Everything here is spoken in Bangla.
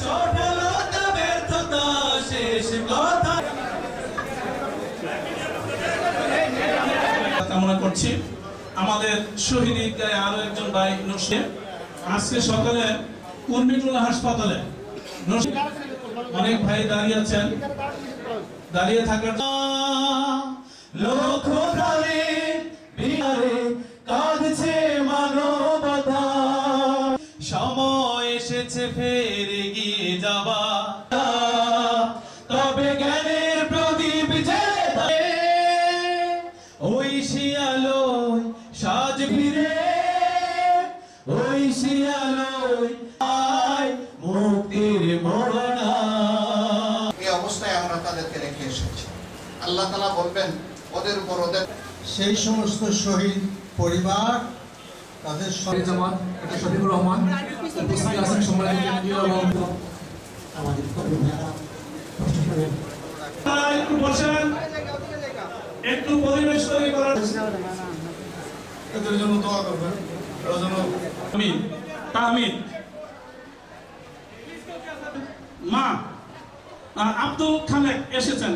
সফলতা ব্যর্থতা শেষ কথা কামনা করছি। আমাদের শহীদ ঈদগাহে আরো একজন ভাই নসিব আজকে সকালে কুর্মিটোলা হাসপাতালে অনেক ভাই দাঁড়িয়ে আছেন, দাঁড়িয়ে থাকার লক্ষ কাঁদছে মানবতা, সময় এসেছে ফের এগিয়ে যাবা, তবে জ্ঞানের প্রদীপ জ্বেলে ওই শিয়ালোয় সাজ ফিরে, ওই শিয়ালোয় মুক্তির মোড়না। এই অবস্থায় আমরা তাদেরকে রেখে এসেছি। আল্লাহ তাআলা বলবেন ওদের উপর ওদের সেই সমস্ত শহীদ পরিবার তাদের জামাত এটা শফিকুর রহমান উপস্থিত আছেন সম্মানিত কেন্দ্রীয় এবং আমাদের একটু বসেন, একটু পরিবেশ তৈরি করার এদের জন্য দোয়া করবেন। আমিন তাহমিদ মা আব্দুল খালেক এসেছেন।